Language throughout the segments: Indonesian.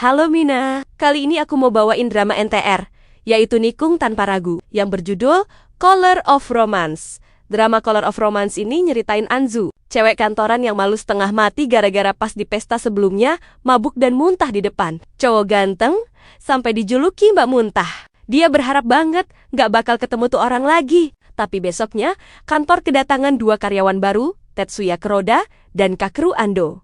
Halo Mina, kali ini aku mau bawain drama NTR, yaitu Nikung Tanpa Ragu, yang berjudul Color of Romance. Drama Color of Romance ini nyeritain Anzu, cewek kantoran yang malu setengah mati gara-gara pas di pesta sebelumnya mabuk dan muntah di depan. Cowok ganteng, sampai dijuluki Mbak Muntah. Dia berharap banget gak bakal ketemu tuh orang lagi. Tapi besoknya, kantor kedatangan dua karyawan baru, Tetsuya Kuroda dan Kakeru Ando.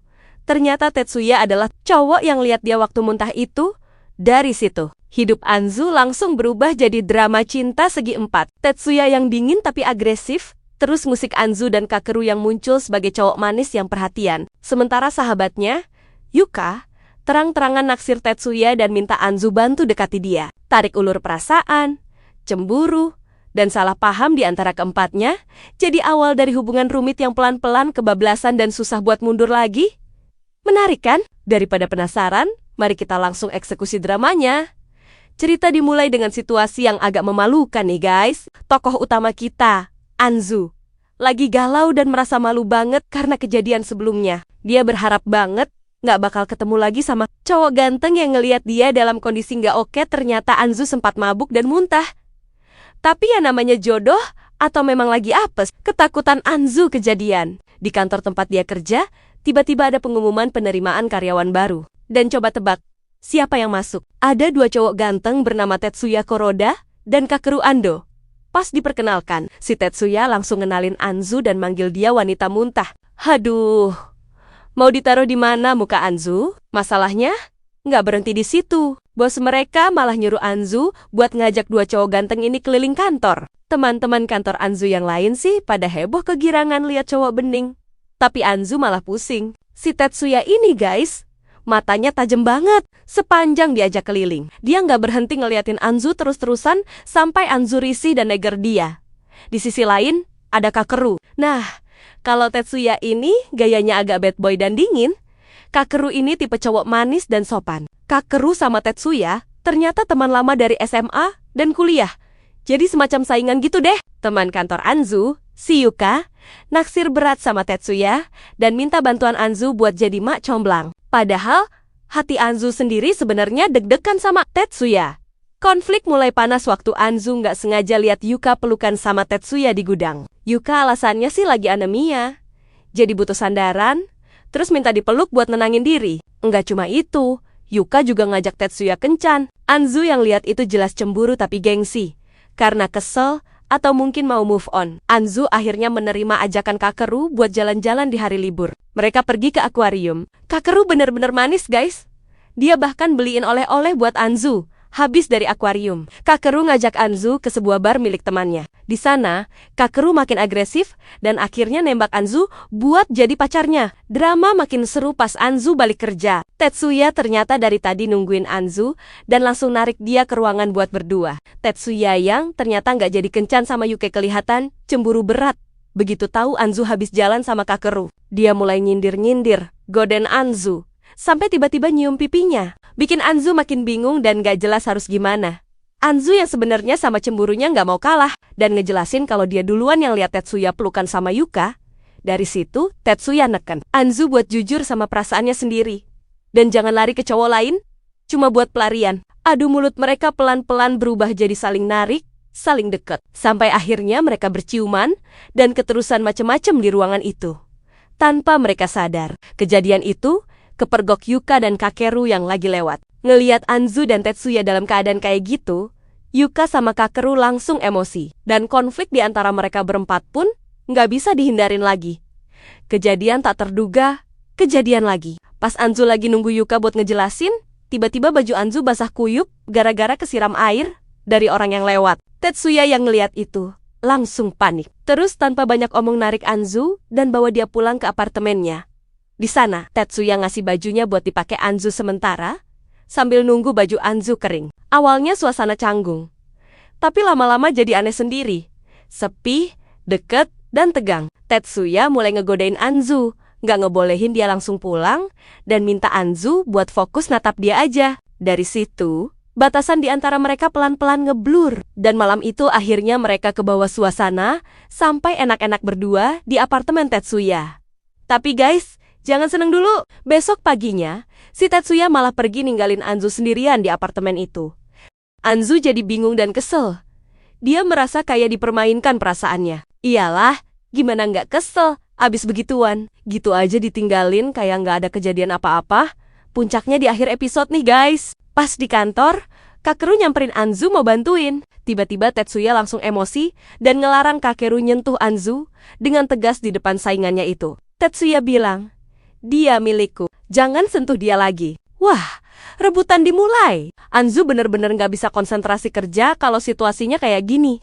Ternyata Tetsuya adalah cowok yang lihat dia waktu muntah itu. Dari situ, hidup Anzu langsung berubah jadi drama cinta segi empat. Tetsuya yang dingin tapi agresif, terus musik Anzu dan Kakeru yang muncul sebagai cowok manis yang perhatian. Sementara sahabatnya, Yuka, terang-terangan naksir Tetsuya dan minta Anzu bantu dekati dia. Tarik ulur perasaan, cemburu, dan salah paham di antara keempatnya, jadi awal dari hubungan rumit yang pelan-pelan kebablasan dan susah buat mundur lagi. Menarik kan? Daripada penasaran, mari kita langsung eksekusi dramanya. Cerita dimulai dengan situasi yang agak memalukan nih guys. Tokoh utama kita, Anzu, lagi galau dan merasa malu banget karena kejadian sebelumnya. Dia berharap banget nggak bakal ketemu lagi sama cowok ganteng yang ngelihat dia dalam kondisi nggak oke. Ternyata Anzu sempat mabuk dan muntah. Tapi ya namanya jodoh atau memang lagi apes, ketakutan Anzu kejadian. Di kantor tempat dia kerja, tiba-tiba ada pengumuman penerimaan karyawan baru. Dan coba tebak, siapa yang masuk? Ada dua cowok ganteng bernama Tetsuya Kuroda dan Kakeru Ando. Pas diperkenalkan, si Tetsuya langsung ngenalin Anzu dan manggil dia wanita muntah. Haduh, mau ditaruh di mana muka Anzu? Masalahnya, nggak berhenti di situ. Bos mereka malah nyuruh Anzu buat ngajak dua cowok ganteng ini keliling kantor. Teman-teman kantor Anzu yang lain sih pada heboh kegirangan lihat cowok bening. Tapi Anzu malah pusing. Si Tetsuya ini guys, matanya tajam banget. Sepanjang diajak keliling, dia nggak berhenti ngeliatin Anzu terus-terusan sampai Anzu risih dan neger dia. Di sisi lain, ada Kakeru. Nah, kalau Tetsuya ini gayanya agak bad boy dan dingin, Kakeru ini tipe cowok manis dan sopan. Kakeru sama Tetsuya ternyata teman lama dari SMA dan kuliah. Jadi semacam saingan gitu deh. Teman kantor Anzu, si Yuka, naksir berat sama Tetsuya dan minta bantuan Anzu buat jadi mak comblang. Padahal, hati Anzu sendiri sebenarnya deg-degan sama Tetsuya. Konflik mulai panas waktu Anzu nggak sengaja lihat Yuka pelukan sama Tetsuya di gudang. Yuka alasannya sih lagi anemia. Jadi butuh sandaran, terus minta dipeluk buat nenangin diri. Enggak cuma itu, Yuka juga ngajak Tetsuya kencan. Anzu yang lihat itu jelas cemburu tapi gengsi. Karena kesel atau mungkin mau move on, Anzu akhirnya menerima ajakan Kakeru buat jalan-jalan di hari libur. Mereka pergi ke akuarium. Kakeru bener-bener manis guys. Dia bahkan beliin oleh-oleh buat Anzu. Habis dari akuarium, Kakeru ngajak Anzu ke sebuah bar milik temannya. Di sana, Kakeru makin agresif dan akhirnya nembak Anzu buat jadi pacarnya. Drama makin seru pas Anzu balik kerja. Tetsuya ternyata dari tadi nungguin Anzu dan langsung narik dia ke ruangan buat berdua. Tetsuya yang ternyata nggak jadi kencan sama Yuke kelihatan cemburu berat. Begitu tahu Anzu habis jalan sama Kakeru, dia mulai nyindir-nyindir, goden Anzu. Sampai tiba-tiba nyium pipinya. Bikin Anzu makin bingung dan gak jelas harus gimana. Anzu yang sebenarnya sama cemburunya gak mau kalah dan ngejelasin kalau dia duluan yang lihat Tetsuya pelukan sama Yuka. Dari situ, Tetsuya neken Anzu buat jujur sama perasaannya sendiri. Dan jangan lari ke cowok lain, cuma buat pelarian. Adu mulut mereka pelan-pelan berubah jadi saling narik, saling deket. Sampai akhirnya mereka berciuman dan keterusan macem-macem di ruangan itu. Tanpa mereka sadar, kejadian itu kepergok Yuka dan Kakeru yang lagi lewat. Ngeliat Anzu dan Tetsuya dalam keadaan kayak gitu, Yuka sama Kakeru langsung emosi. Dan konflik di antara mereka berempat pun nggak bisa dihindarin lagi. Kejadian tak terduga, kejadian lagi. Pas Anzu lagi nunggu Yuka buat ngejelasin, tiba-tiba baju Anzu basah kuyup gara-gara kesiram air dari orang yang lewat. Tetsuya yang ngeliat itu langsung panik. Terus tanpa banyak omong narik Anzu dan bawa dia pulang ke apartemennya. Di sana, Tetsuya ngasih bajunya buat dipakai Anzu sementara, sambil nunggu baju Anzu kering. Awalnya suasana canggung, tapi lama-lama jadi aneh sendiri. Sepi, deket, dan tegang. Tetsuya mulai ngegodain Anzu, nggak ngebolehin dia langsung pulang, dan minta Anzu buat fokus natap dia aja. Dari situ, batasan di antara mereka pelan-pelan ngeblur. Dan malam itu akhirnya mereka ke bawah suasana, sampai enak-enak berdua di apartemen Tetsuya. Tapi guys, jangan seneng dulu. Besok paginya, Si Tetsuya malah pergi ninggalin Anzu sendirian di apartemen itu. Anzu jadi bingung dan kesel. Dia merasa kayak dipermainkan perasaannya. Iyalah, gimana nggak kesel abis begituan. Gitu aja ditinggalin kayak nggak ada kejadian apa-apa. Puncaknya di akhir episode nih guys. Pas di kantor, Kakeru nyamperin Anzu mau bantuin. Tiba-tiba Tetsuya langsung emosi dan ngelarang Kakeru nyentuh Anzu dengan tegas di depan saingannya itu. Tetsuya bilang, "Dia milikku, jangan sentuh dia lagi." Wah, rebutan dimulai. Anzu bener-bener nggak bisa konsentrasi kerja kalau situasinya kayak gini.